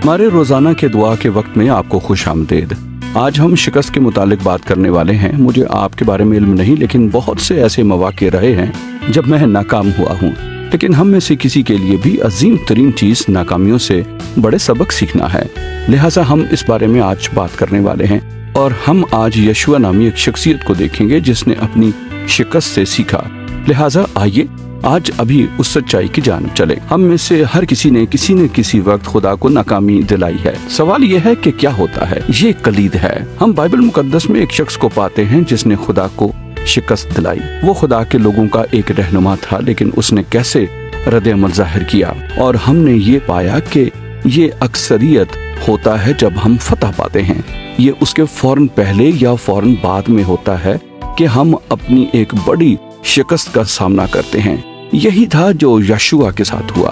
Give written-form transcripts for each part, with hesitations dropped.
हमारे रोजाना के दुआ के वक्त में आपको खुश आमदीद। आज हम शिकस्त के मुतालिक बात करने वाले हैं। मुझे आपके बारे में इल्म नहीं, लेकिन बहुत से ऐसे मौके रहे हैं जब मैं नाकाम हुआ हूँ। लेकिन हम में से किसी के लिए भी अजीम तरीन चीज नाकामियों से बड़े सबक सीखना है। लिहाजा हम इस बारे में आज बात करने वाले हैं और हम आज यशुआ नामी एक शख्सियत को देखेंगे जिसने अपनी शिकस्त से सीखा। लिहाजा आइए आज अभी उस सच्चाई की जानिब चले। हम में से हर किसी ने किसी वक्त खुदा को नाकामी दिलाई है। सवाल यह है कि क्या होता है। ये कलीद है। हम बाइबल मुकद्दस में एक शख्स को पाते हैं जिसने खुदा को शिकस्त दिलाई। वो खुदा के लोगों का एक रहनुमा था, लेकिन उसने कैसे रद्द अमल जाहिर किया। और हमने ये पाया कि ये अक्सरियत होता है जब हम फतह पाते हैं। ये उसके फौरन पहले या फौरन बाद में होता है कि हम अपनी एक बड़ी शिकस्त का सामना करते हैं। यही था जो यशुआ के साथ हुआ।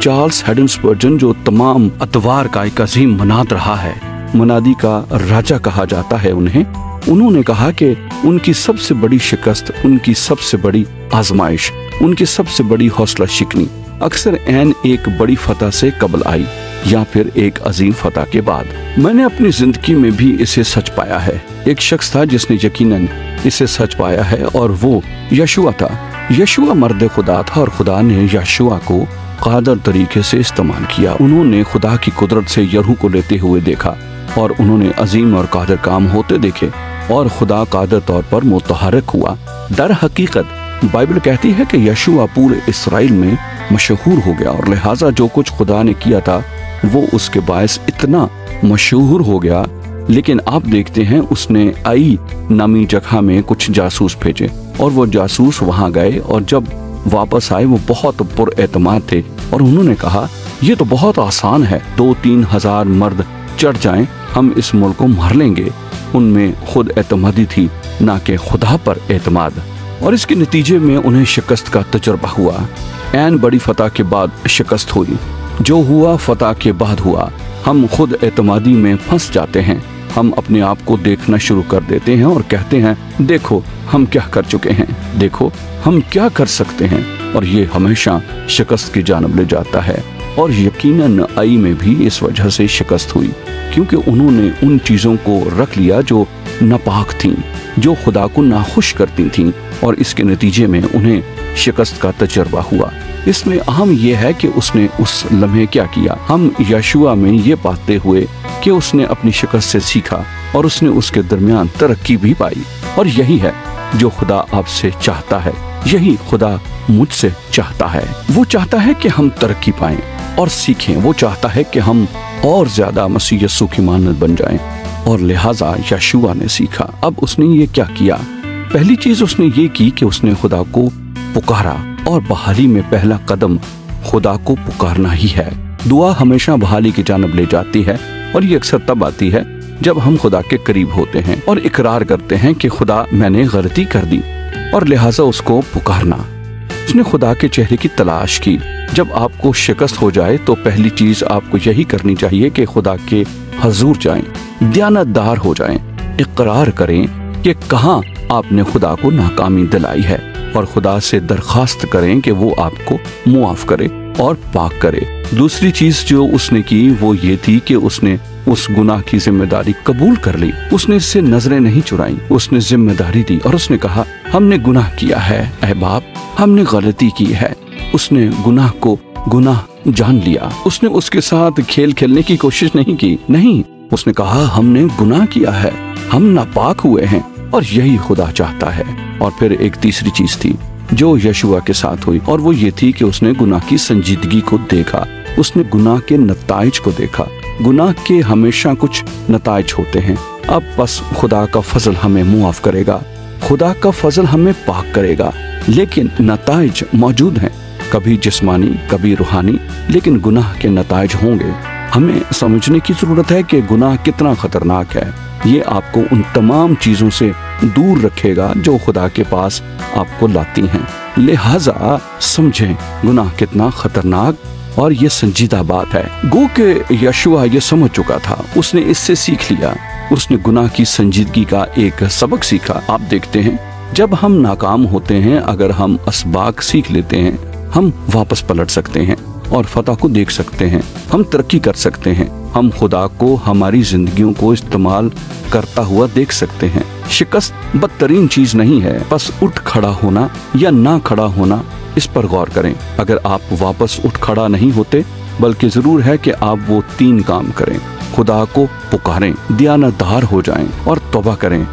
चार्ल्स हैडन स्पर्जन, जो तमाम अतवार का एक अजीम मुनाद रहा है, मुनादी का राजा कहा जाता है उन्होंने कहा कि उनकी सबसे बड़ी शिकस्त, उनकी सबसे बड़ी आजमाइश, उनकी सबसे बड़ी हौसला शिकनी अक्सर ऐन एक बड़ी फतह से कबल आई या फिर एक अजीम फतह के बाद। मैंने अपनी जिंदगी में भी इसे सच पाया है। एक शख्स था जिसने यकीनन इसे सच पाया है और वो यशुआ था। यशुआ मर्द खुदा था और खुदा ने यशुआ को कादर तरीके से इस्तेमाल किया। उन्होंने खुदा की कुदरत से यरीहो को लेते हुए देखा और उन्होंने अजीम और कादर काम होते देखे और खुदा कादर तौर पर मुतहर्रिक हुआ। दर हकीकत बाइबल कहती है कि यशुआ पूरे इसराइल में मशहूर हो गया और लिहाजा जो कुछ खुदा ने किया था वो उसके बायस इतना मशहूर हो गया। लेकिन आप देखते हैं उसने आई नामी जगह में कुछ जासूस भेजे और वो जासूस वहां गए और जब वापस आए वो बहुत पुरएतमाद थे और उन्होंने कहा ये तो बहुत आसान है, 2-3 हजार मर्द चढ़ जाएं, हम इस मुल्क को मार लेंगे। उनमें खुद एतमादी थी, ना कि खुदा पर एतमाद। और इसके नतीजे में उन्हें शिकस्त का तजुर्बा हुआ। ऐन बड़ी फतह के बाद शिकस्त हुई। जो हुआ फतह के बाद हुआ। हम खुद एतमादी में फंस जाते हैं। हम अपने आप को देखना शुरू कर देते हैं और कहते हैं देखो हम क्या कर चुके हैं, देखो हम क्या कर सकते हैं। और ये हमेशा शिकस्त की जानिब ले जाता है। और यकीनन आई में भी इस वजह से शिकस्त हुई, क्योंकि उन्होंने उन चीज़ों को रख लिया जो नापाक थीं, जो खुदा को नाखुश करती थीं, और इसके नतीजे में उन्हें शिकस्त का तजर्बा हुआ। इसमें अहम यह है कि उसने उस लम्हे क्या किया। हम यशुआ में ये पाते हुए कि उसने अपनी शिकस्त से सीखा और उसने उसके दरमियान तरक्की भी पाई। और यही है जो खुदा आपसे चाहता है, यही खुदा मुझसे चाहता है। वो चाहता है कि हम तरक्की पाएं और सीखें। वो चाहता है कि हम और ज्यादा मसीह यीशु की मानद बन जाएं। और लिहाजा यशुआ ने सीखा। अब उसने ये क्या किया। पहली चीज उसने ये की कि उसने खुदा को पुकारा। और बहाली में पहला कदम खुदा को पुकारना ही है। दुआ हमेशा बहाली की जानिब ले जाती है और ये अक्सर तब आती है जब हम खुदा के करीब होते हैं और इकरार करते हैं कि खुदा मैंने गलती कर दी, और लिहाजा उसको पुकारना। उसने खुदा के चेहरे की तलाश की। जब आपको शिकस्त हो जाए तो पहली चीज आपको यही करनी चाहिए कि खुदा के हजूर जाएं, दयानतदार हो जाएं, इकरार करें कि कहाँ आपने खुदा को नाकामी दिलाई है और खुदा से दरखास्त करें कि वो आपको मुआफ करे और पाक करे। दूसरी चीज जो उसने की वो ये थी कि उसने उस गुनाह की जिम्मेदारी कबूल कर ली। उसने इससे नजरें नहीं चुराई, उसने जिम्मेदारी दी और उसने कहा हमने गुनाह किया है ऐ बाप, हमने गलती की है। उसने गुनाह को गुनाह जान लिया। उसने उसके साथ खेल खेलने की कोशिश नहीं की, नहीं, उसने कहा हमने गुनाह किया है, हम नापाक हुए हैं और यही खुदा चाहता है। और फिर एक तीसरी चीज थी जो यशुआ के साथ हुई और वो ये थी कि उसने गुनाह की संजीदगी को देखा। उसने गुनाह के नताइज को देखा। गुनाह के हमेशा कुछ नताइज होते हैं। अब बस खुदा का फजल हमें मुआफ करेगा, खुदा का फजल हमें पाक करेगा, लेकिन नताइज मौजूद हैं, कभी जिस्मानी कभी रूहानी, लेकिन गुनाह के नताइज होंगे। हमें समझने की जरूरत है कि गुनाह कितना खतरनाक है। ये आपको उन तमाम चीजों से दूर रखेगा जो खुदा के पास आपको लाती हैं। लिहाजा समझें गुनाह कितना खतरनाक और ये संजीदा बात है। गो के यशुआ ये समझ चुका था, उसने इससे सीख लिया। उसने गुनाह की संजीदगी का एक सबक सीखा। आप देखते हैं जब हम नाकाम होते हैं, अगर हम असबाक सीख लेते हैं, हम वापस पलट सकते हैं। और फतह को देख सकते हैं। हम तरक्की कर सकते हैं। हम खुदा को हमारी जिंदगियों को इस्तेमाल करता हुआ देख सकते हैं। शिकस्त बदतरीन चीज नहीं है, बस उठ खड़ा होना या ना खड़ा होना, इस पर गौर करें। अगर आप वापस उठ खड़ा नहीं होते, बल्कि जरूर है कि आप वो 3 काम करें। खुदा को पुकारें, दयानतदार हो जाएं और तौबा करें।